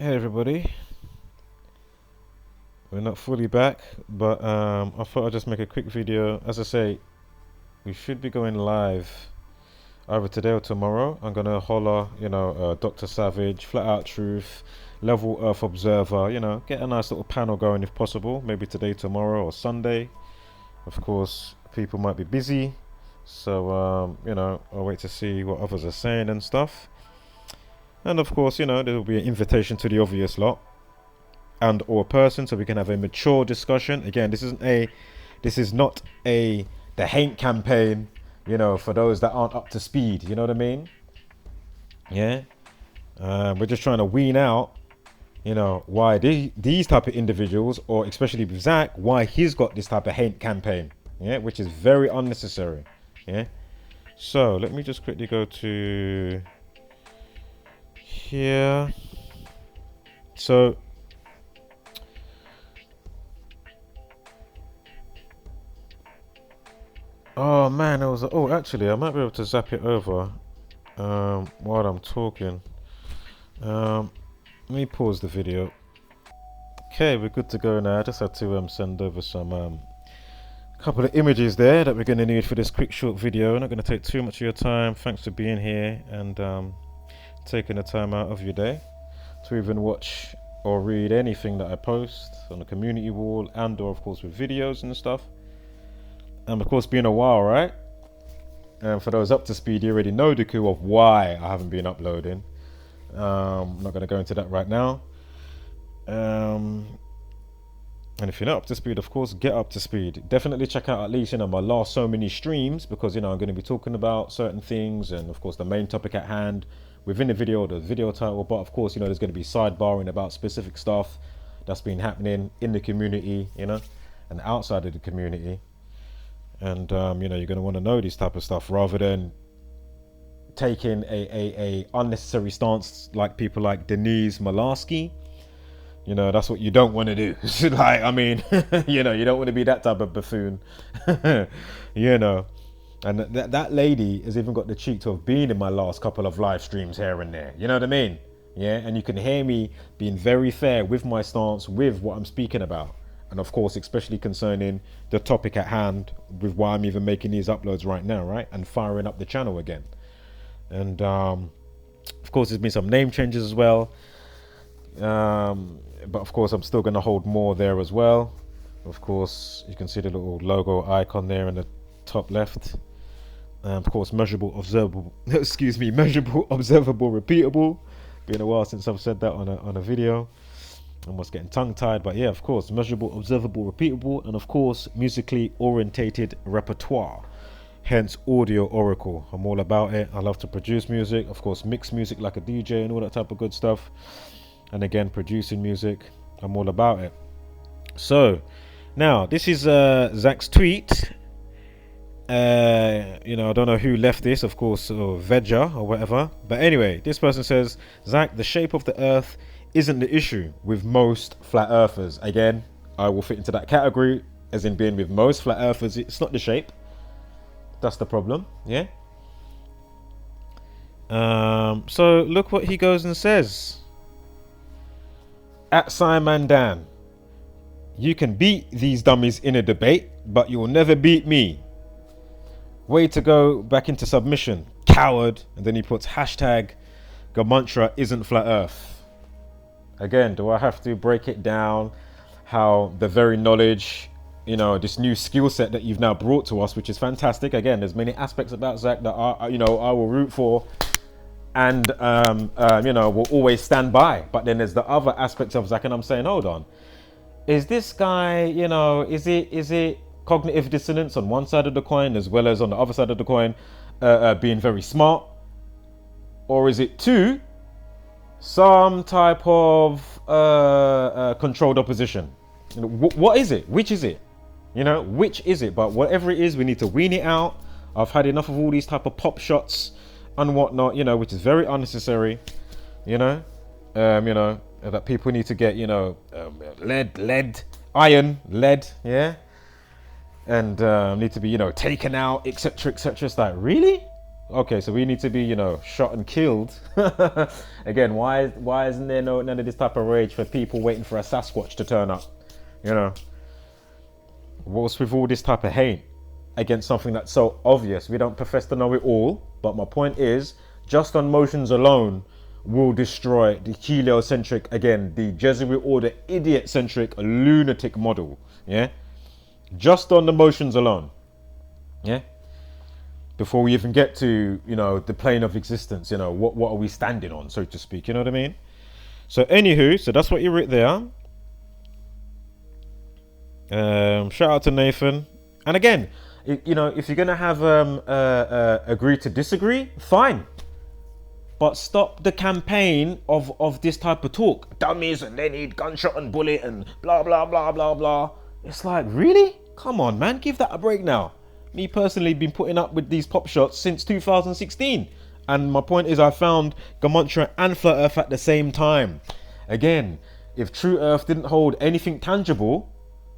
Hey everybody, we're not fully back, but I thought I'd just make a quick video. As I say, we should be going live either today or tomorrow. I'm gonna holler, Dr. Savage, Flat Out Truth, Level Earth Observer, get a nice little panel going if possible. Maybe today, tomorrow, or Sunday. Of course, people might be busy, so I'll wait to see what others are saying and stuff. And of course, there will be an invitation to the obvious lot and or person, so we can have a mature discussion. Again, this is not the hate campaign, for those that aren't up to speed. You know what I mean? Yeah. We're just trying to wean out, why these type of individuals, or especially with Zach, why he's got this type of hate campaign. Yeah, which is very unnecessary. Yeah. So let me just quickly go to here. So oh man, actually I might be able to zap it over while I'm talking. Let me pause the video. Okay, we're good to go now. I just had to send over some couple of images there that we're going to need for this quick short video. Not going to take too much of your time. Thanks for being here and taking the time out of your day to even watch or read anything that I post on the community wall, and or of course with videos and stuff. And of course, been a while, right? And for those up to speed, you already know the coup of why I haven't been uploading. I'm not going to go into that right now. And if you're not up to speed, of course, get up to speed. Definitely check out at least, my last so many streams, because, I'm going to be talking about certain things and, of course, the main topic at hand within the video title. But, of course, there's going to be sidebarring about specific stuff that's been happening in the community, and outside of the community. And you're going to want to know this type of stuff rather than taking a unnecessary stance like people like Denise Malarski. That's what you don't want to do. Like, I mean, you don't want to be that type of buffoon. And that lady has even got the cheek to have been in my last couple of live streams here and there. You know what I mean? Yeah, and you can hear me being very fair with my stance, with what I'm speaking about. And of course, especially concerning the topic at hand, with why I'm even making these uploads right now, right? And firing up the channel again. And of course, there's been some name changes as well. But of course, I'm still going to hold more there as well. Of course, you can see the little logo icon there in the top left. Of course, measurable, observable, measurable, observable, repeatable. Been a while since I've said that on a video. Almost getting tongue-tied, but yeah, of course, measurable, observable, repeatable, and of course, musically orientated repertoire, hence audio oracle. I'm all about it. I love to produce music, of course, mix music like a DJ and all that type of good stuff. And again, producing music, I'm all about it. So now this is Zach's tweet. I don't know who left this, of course, or Veja or whatever, but anyway, this person says, Zach, the shape of the earth isn't the issue with most flat earthers. Again, I will fit into that category, as in being with most flat earthers, it's not the shape. That's the problem, yeah? So look what he goes and says. At ScamManDumbarseDan, you can beat these dummies in a debate, but you will never beat me. Way to go back into submission, coward. And then he puts hashtag Gematria isn't flat earth. Again, do I have to break it down how the very knowledge, this new skill set that you've now brought to us, which is fantastic. Again, there's many aspects about Zach that I will root for and, will always stand by. But then there's the other aspects of Zach, and I'm saying, hold on. Is this guy, is it cognitive dissonance on one side of the coin as well as on the other side of the coin, being very smart? Or is it two? Some type of controlled opposition. What is it? Which is it? Which is it? But whatever it is, we need to wean it out. I've had enough of all these type of pop shots and whatnot, which is very unnecessary. That people need to get, lead, yeah, and need to be, taken out, etc., etc. It's like, really? Okay, so we need to be, you know, shot and killed. Again, why isn't there none of this type of rage for people waiting for a Sasquatch to turn up? You know, what's with all this type of hate against something that's so obvious? We don't profess to know it all, but my point is, just on motions alone will destroy the heliocentric, again, the Jesuit order idiot-centric lunatic model. Yeah, just on the motions alone. Yeah. Before we even get to, you know, the plane of existence, you know, what are we standing on, so to speak, you know what I mean? So anywho, so that's what you wrote there. Shout out to Nathan. And again, you know, if you're gonna have agree to disagree, fine, but stop the campaign of this type of talk. Dummies, and they need gunshot and bullet and blah blah blah blah blah. It's like, really? Come on, man, give that a break now. Me personally been putting up with these pop shots since 2016, and my point is I found Gematria and Flat Earth at the same time. Again, if True Earth didn't hold anything tangible,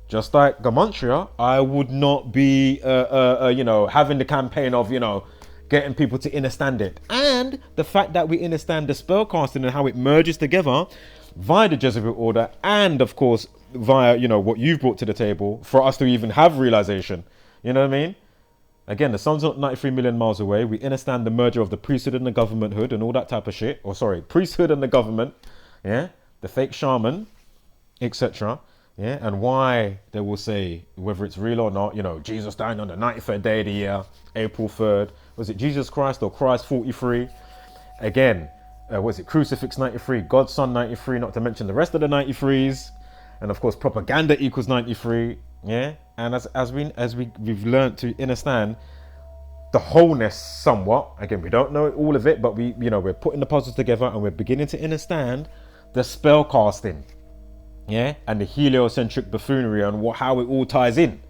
just like Gematria, I would not be you know, having the campaign of, you know, getting people to understand it. And the fact that we understand the spellcasting and how it merges together via the Jesuit order, and of course via, you know, what you've brought to the table for us to even have realization. You know what I mean? Again, the sun's not 93 million miles away. We understand the merger of the priesthood and the governmenthood and all that type of shit. Or sorry, priesthood and the government. Yeah, the fake shaman, etc. Yeah, and why they will say, whether it's real or not, you know, Jesus died on the 93rd day of the year, April 3rd. Was it Jesus Christ or Christ 43? Again, was it Crucifix 93, God's Son 93, not to mention the rest of the 93s. And of course, propaganda equals 93. Yeah, and as we've learned to understand the wholeness somewhat. Again, we don't know all of it, but we're putting the puzzles together and we're beginning to understand the spell casting, yeah, and the heliocentric buffoonery and how it all ties in.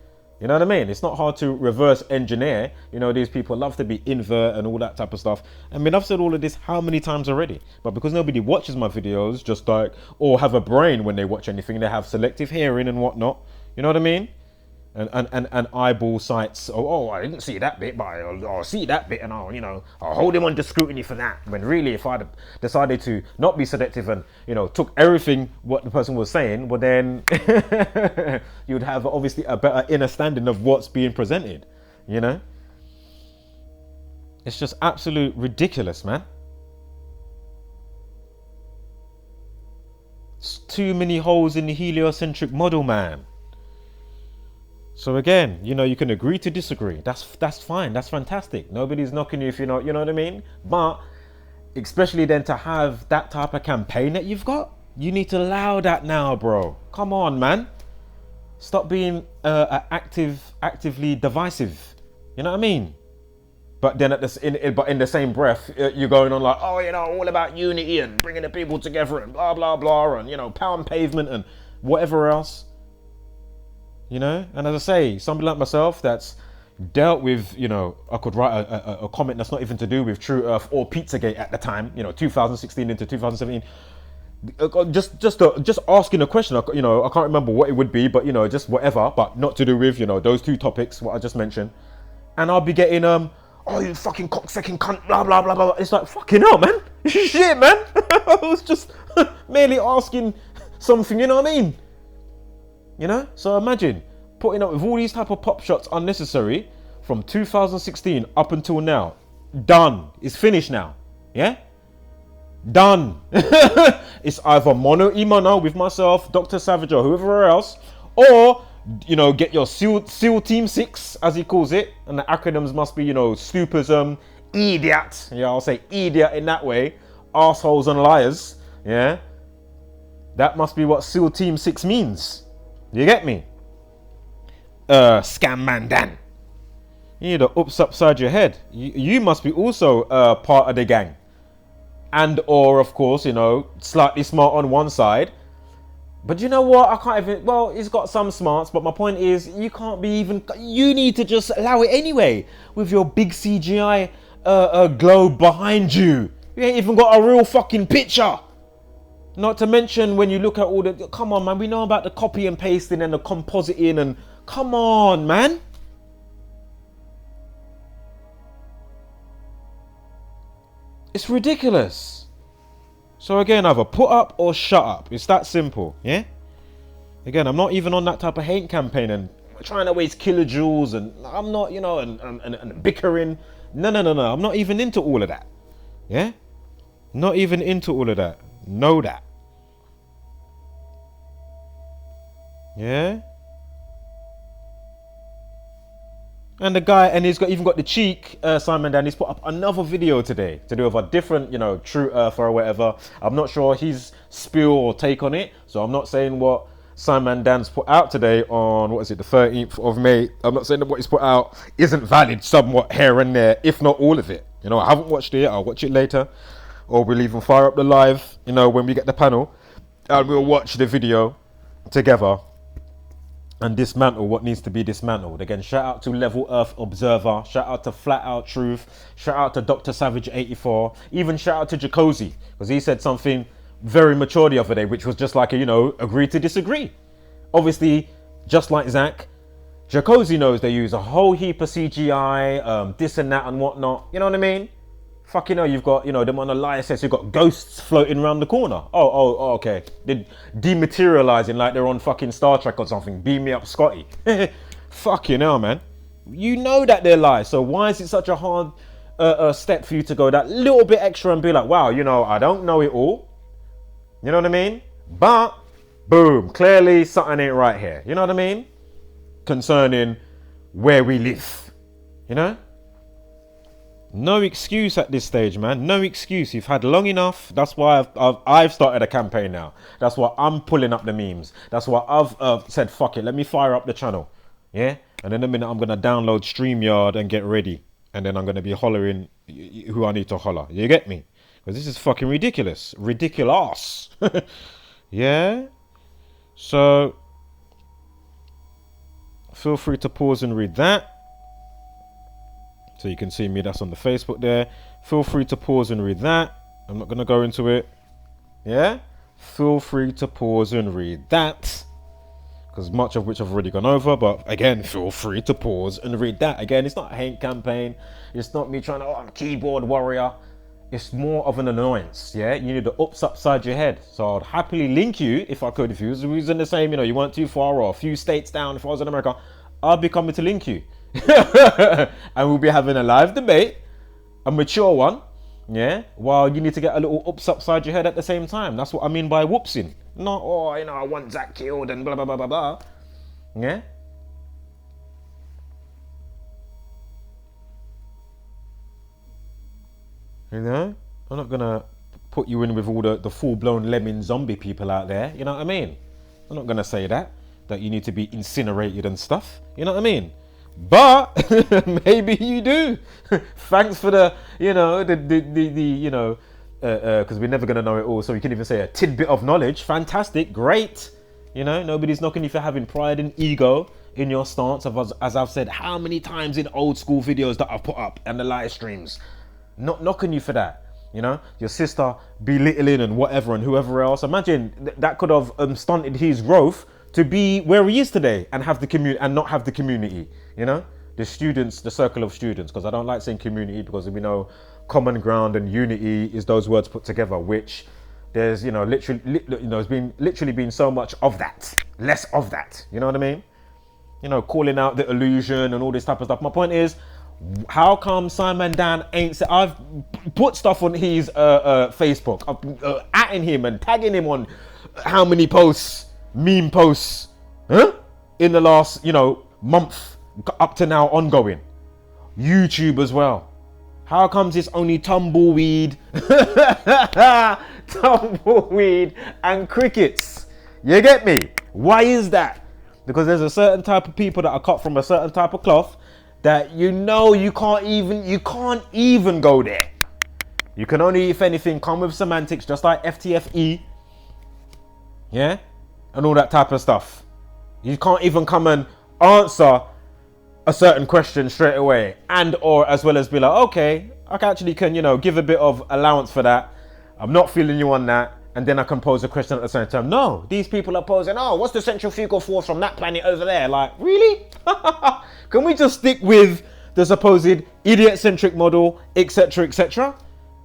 You know what I mean? It's not hard to reverse engineer. You know, these people love to be invert and all that type of stuff. I mean, I've said all of this how many times already, but because nobody watches my videos, just like, or have a brain when they watch anything, they have selective hearing and whatnot. You know what I mean? And eyeball sights. Oh, I didn't see that bit, but I'll see that bit, and I'll hold him under scrutiny for that. When really, if I'd decided to not be selective and, you know, took everything what the person was saying, well then you'd have obviously a better understanding of what's being presented. You know, it's just absolute ridiculous, man. It's too many holes in the heliocentric model, man. So again, you know, you can agree to disagree. That's fine. That's fantastic. Nobody's knocking you if you're not, you know what I mean? But especially then to have that type of campaign that you've got, you need to allow that now, bro. Come on, man. Stop being actively divisive. You know what I mean? But then in the same breath, you're going on like, oh, you know, all about unity and bringing the people together and blah blah blah, and, you know, pound pavement and whatever else. You know, and as I say, somebody like myself that's dealt with, you know, I could write a comment that's not even to do with True Earth or Pizzagate at the time, you know, 2016 into 2017. Just asking a question, you know, I can't remember what it would be, but, you know, just whatever, but not to do with, you know, those two topics, what I just mentioned. And I'll be getting, oh, you fucking cocksucking cunt, blah, blah, blah, blah. It's like, fucking hell, man. Shit, man. I was just merely asking something, you know what I mean? You know, so imagine putting up with all these type of pop shots unnecessary from 2016 up until now. Done. It's finished now. Yeah? Done. It's either mono imano with myself, Dr. Savage, or whoever else, or, you know, get your SEAL Team 6, as he calls it, and the acronyms must be, you know, Stupism, idiot. Yeah, I'll say idiot in that way. Assholes and liars. Yeah? That must be what SEAL Team 6 means. You get me? ScamManDan. You need to oops upside your head. You must be also part of the gang. And or, of course, you know, slightly smart on one side. But you know what? I can't even... Well, he's got some smarts, but my point is, you can't be even... You need to just allow it anyway. With your big CGI globe behind you. You ain't even got a real fucking picture. Not to mention when you look at all the... Come on, man. We know about the copy and pasting and the compositing and... Come on, man. It's ridiculous. So again, either put up or shut up. It's that simple, yeah? Again, I'm not even on that type of hate campaign and trying to waste kilojoules, and I'm not, you know, and bickering. No. I'm not even into all of that. Yeah? Not even into all of that. Know that. Yeah? And the guy, and he's even got the cheek, ScamManDumbarseDan, he's put up another video today to do with a different, you know, true earther or whatever. I'm not sure his spiel or take on it, so I'm not saying what ScamManDumbarseDan's put out today on, what is it, the 13th of May. I'm not saying that what he's put out isn't valid somewhat here and there, if not all of it. You know, I haven't watched it, I'll watch it later. Or we'll even fire up the live, you know, when we get the panel, and we'll watch the video together and dismantle what needs to be dismantled. Again, shout out to Level Earth Observer, shout out to Flat Out Truth, shout out to Dr. Savage 84, even shout out to Jacozy, because he said something very mature the other day, which was just like a, you know, agree to disagree. Obviously, just like Zach, Jacozy knows they use a whole heap of CGI, this and that and whatnot. You know what I mean? Fucking hell, you've got, you know, them on the lie says you've got ghosts floating around the corner. Oh, okay. They're dematerializing like they're on fucking Star Trek or something. Beam me up, Scotty. Fucking hell, man. You know that they're lies. So why is it such a hard step for you to go that little bit extra and be like, wow, you know, I don't know it all. You know what I mean? But, boom, clearly something ain't right here. You know what I mean? Concerning where we live. You know? No excuse at this stage, man. No excuse. You've had long enough. That's why I've started a campaign now. That's why I'm pulling up the memes. That's why I've said, fuck it, let me fire up the channel. Yeah? And in a minute, I'm going to download StreamYard and get ready. And then I'm going to be hollering who I need to holler. You get me? Because this is fucking ridiculous. Ridiculous. Yeah? So, feel free to pause and read that. So you can see me, that's on the Facebook there. Feel free to pause and read that. I'm not going to go into it. Yeah? Feel free to pause and read that. Because much of which I've already gone over. But again, feel free to pause and read that. Again, it's not a hate campaign. It's not me trying to, oh, I'm a keyboard warrior. It's more of an annoyance, yeah? You need the ups upside your head. So I'd happily link you, if I could, if you was in the same, you know, you weren't too far or a few states down. If I was in America, I'd be coming to link you. And we'll be having a live debate, a mature one, yeah, while you need to get a little ups upside your head at the same time. That's what I mean by whoopsing. Not, oh, you know, I want Zach killed and blah blah blah blah blah. Yeah. You know, I'm not gonna put you in with all the full-blown lemming zombie people out there. You know what I mean? I'm not gonna say that you need to be incinerated and stuff. You know what I mean? But maybe you do. Thanks for the, you know, you know, because we're never gonna know it all. So we can even say a tidbit of knowledge. Fantastic, great. You know, nobody's knocking you for having pride and ego in your stance. As I've said how many times in old school videos that I've put up and the live streams. Not knocking you for that. You know, your sister belittling and whatever and whoever else. Imagine that could have stunted his growth to be where he is today and have the community and not have the community. You know, the students, the circle of students, because I don't like saying community because we know common ground and unity is those words put together, which there's, you know, literally, you know, it's literally been so much of that, less of that. You know what I mean? You know, calling out the illusion and all this type of stuff. My point is, how come ScamManDumbarseDan ain't said? I've put stuff on his Facebook, atting him and tagging him on how many posts, meme posts, huh? In the last, you know, month up to now ongoing. YouTube as well. How comes it's only tumbleweed, tumbleweed and crickets? You get me? Why is that? Because there's a certain type of people that are cut from a certain type of cloth that you know you can't even go there. You can only, if anything, come with semantics, just like FTFE, yeah, and all that type of stuff. You can't even come and answer a certain question straight away, and or as well as be like, okay, I actually can, you know, give a bit of allowance for that. I'm not feeling you on that, and then I can pose a question at the same time. No, these people are posing, oh, what's the centrifugal force from that planet over there? Like, really? Can we just stick with the supposed idiot-centric model, etc., etc.?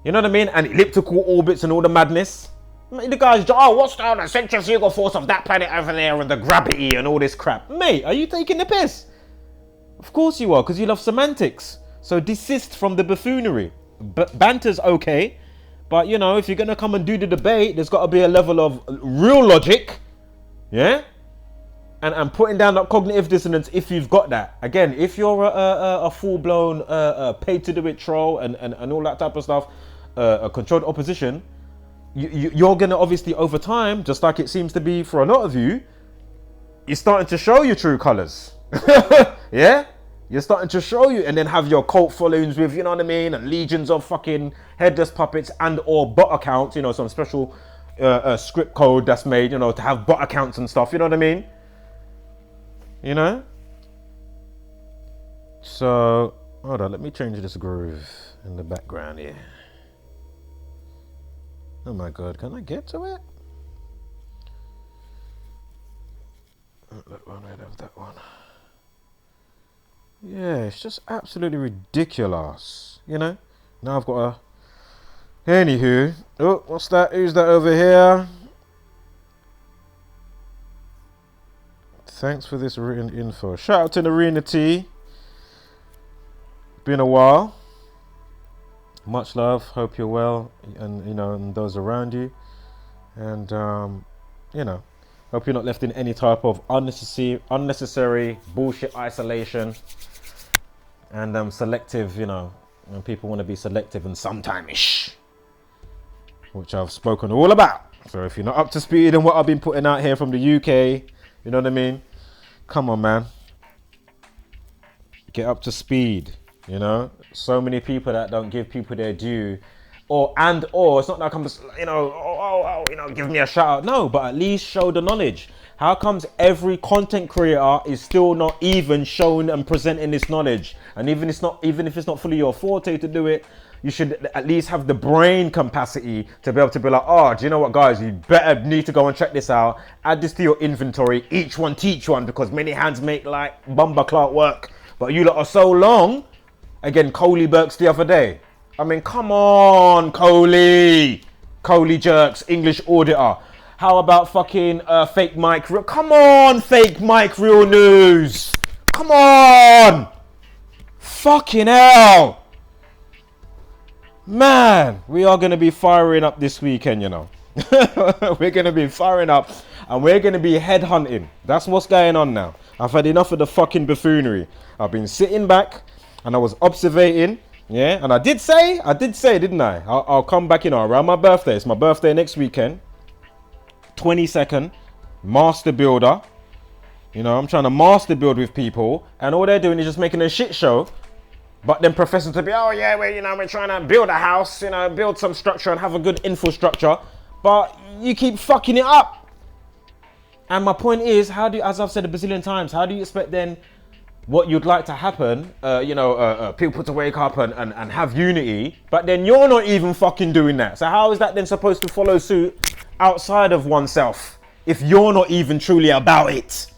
You know what I mean? And elliptical orbits and all the madness. The guy's, oh, what's down the centrifugal force of that planet over there and the gravity and all this crap? Mate, are you taking the piss? Of course you are, because you love semantics. So desist from the buffoonery. Banter's okay, but you know, if you're going to come and do the debate, there's got to be a level of real logic. Yeah? And putting down that cognitive dissonance if you've got that. Again, if you're a full-blown paid-to-do-it troll and all that type of stuff, a controlled opposition, you're going to obviously over time, just like it seems to be for a lot of you, you're starting to show your true colors. Yeah? You're starting to show you, and then have your cult followings with, you know what I mean, and legions of fucking headless puppets and or bot accounts, you know, some special script code that's made, you know, to have bot accounts and stuff, you know what I mean? You know? So, hold on, let me change this groove in the background here. Oh my god, can I get to it? That one, right of that one. Yeah, it's just absolutely ridiculous, you know? Now I've got a... Anywho, oh, what's that? Who's that over here? Thanks for this written info. Shout out to Narina T. Been a while. Much love. Hope you're well, and you know, and those around you. And you know, hope you're not left in any type of unnecessary bullshit isolation. And selective, you know, when people want to be selective and sometime-ish, which I've spoken all about. So if you're not up to speed on what I've been putting out here from the UK, you know what I mean? Come on, man. Get up to speed, you know? So many people that don't give people their due. Or it's not like I'm just, you know, you know, give me a shout out. No, but at least show the knowledge. How comes every content creator is still not even showing and presenting this knowledge? And even if it's not fully your forte to do it, you should at least have the brain capacity to be able to be like, oh, do you know what, guys? You better need to go and check this out. Add this to your inventory. Each one teach one, because many hands make like bumper clout work. But you lot are so long. Again, Coley Burks the other day. I mean, come on, Coley Jerks, English auditor. How about fucking fake Mike? Come on, fake Mike, real news. Come on. Fucking hell. Man, we are going to be firing up this weekend, you know. We're going to be firing up and we're going to be headhunting. That's what's going on now. I've had enough of the fucking buffoonery. I've been sitting back and I was observating. Yeah, and I did say, didn't I? I'll come back, you know, around my birthday. It's my birthday next weekend. 22nd, master builder. You know, I'm trying to master build with people, and all they're doing is just making a shit show. But then professing to be, oh yeah, we're trying to build a house, you know, build some structure and have a good infrastructure. But you keep fucking it up. And my point is, as I've said a bazillion times, how do you expect then what you'd like to happen, people to wake up and have unity, but then you're not even fucking doing that. So how is that then supposed to follow suit outside of oneself if you're not even truly about it?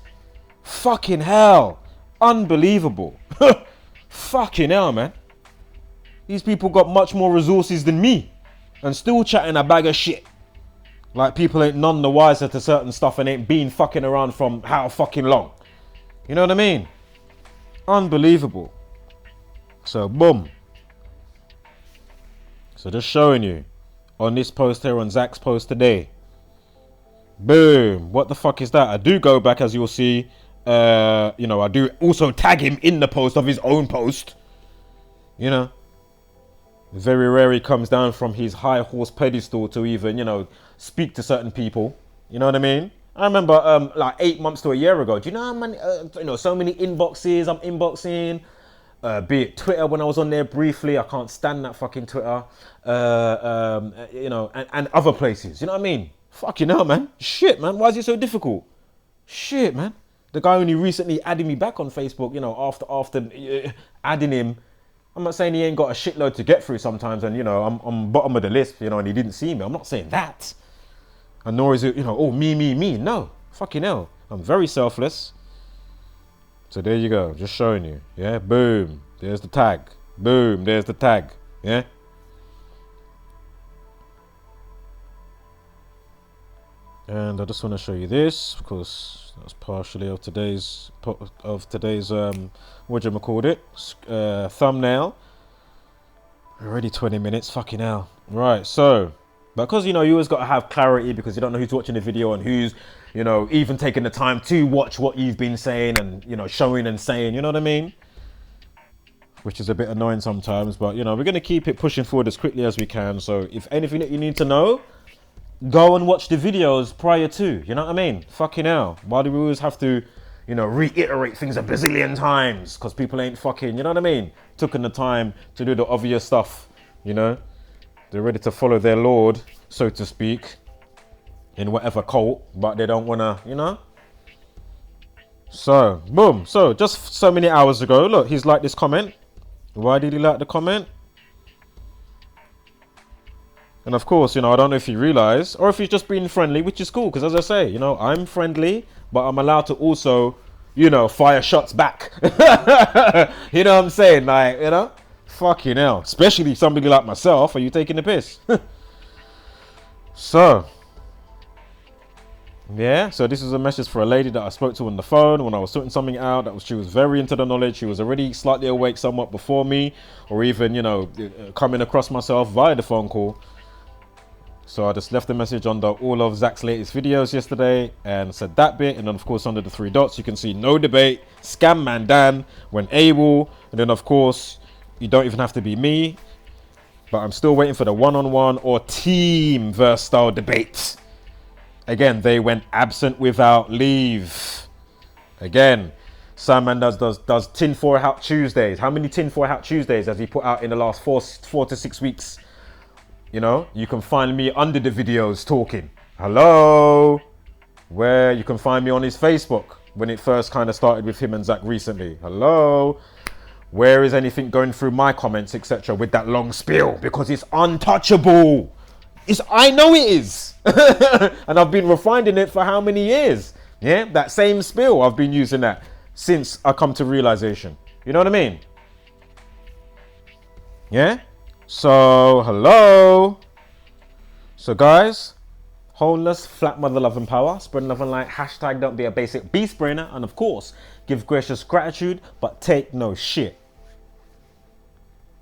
Fucking hell. Unbelievable. Fucking hell, man. These people got much more resources than me and still chatting a bag of shit. Like people ain't none the wiser to certain stuff and ain't been fucking around from how fucking long. You know what I mean? Unbelievable. So boom. So just showing you on this post here, on Zach's post today. Boom. What the fuck is that? I do go back, as you'll see. You know, I do also tag him in the post of his own post. You know, very rare he comes down from his high horse pedestal to even, you know, speak to certain people. You know what I mean? I remember like 8 months to a year ago. Do you know how many, you know, so many inboxes I'm inboxing? Be it Twitter when I was on there briefly. I can't stand that fucking Twitter. You know, and other places. You know what I mean? Fucking hell, man. Shit, man. Why is it so difficult? Shit, man. The guy only recently added me back on Facebook, you know, after adding him. I'm not saying he ain't got a shitload to get through sometimes and, you know, I'm bottom of the list, you know, and he didn't see me. I'm not saying that. And nor is it, you know, oh, me. No, fucking hell. I'm very selfless. So there you go. Just showing you. Yeah, boom. There's the tag. Boom. There's the tag. Yeah. And I just want to show you this because that's partially of today's thumbnail. Already 20 minutes, fucking hell. Right, so because you always got to have clarity because you don't know who's watching the video and who's even taking the time to watch what you've been saying and showing and saying, you know what I mean, which is a bit annoying sometimes, but we're going to keep it pushing forward as quickly as we can. So if anything that you need to know, go and watch the videos prior to, you know what I mean? Fucking hell. Why do we always have to, reiterate things a bazillion times? Because people ain't fucking, you know what I mean? Taking the time to do the obvious stuff, They're ready to follow their lord, so to speak, in whatever cult, but they don't want to, So, boom. So, just so many hours ago, look, he's liked this comment. Why did he like the comment? And of course, I don't know if you realize or if he's just being friendly, which is cool. Because as I say, I'm friendly, but I'm allowed to also, fire shots back. You know what I'm saying? Like, fucking hell. Especially somebody like myself. Are you taking the piss? So, yeah. So this is a message for a lady that I spoke to on the phone when I was sorting something out. She was very into the knowledge. She was already slightly awake somewhat before me, or even, coming across myself via the phone call. So I just left a message under all of Zach's latest videos yesterday and said that bit. And then, of course, under the 3 dots, you can see no debate, ScamManDan when able. And then, of course, you don't even have to be me. But I'm still waiting for the one-on-one or team verse style debate. Again, they went absent without leave. Again, ScamManDan does tinfoil hat Tuesdays. How many tinfoil hat Tuesdays has he put out in the last 4 to 6 weeks? You can find me under the videos talking. Hello? Where you can find me on his Facebook when it first kind of started with him and Zach recently. Hello? Where is anything going through my comments, etc. with that long spiel? Because it's untouchable. I know it is. And I've been refining it for how many years? Yeah, that same spiel, I've been using that since I come to realization. You know what I mean? Yeah? So, hello. So, guys, wholeness, flat mother love and power, spread love and light, hashtag don't be a basic beast brainer, and of course, give gracious gratitude, but take no shit.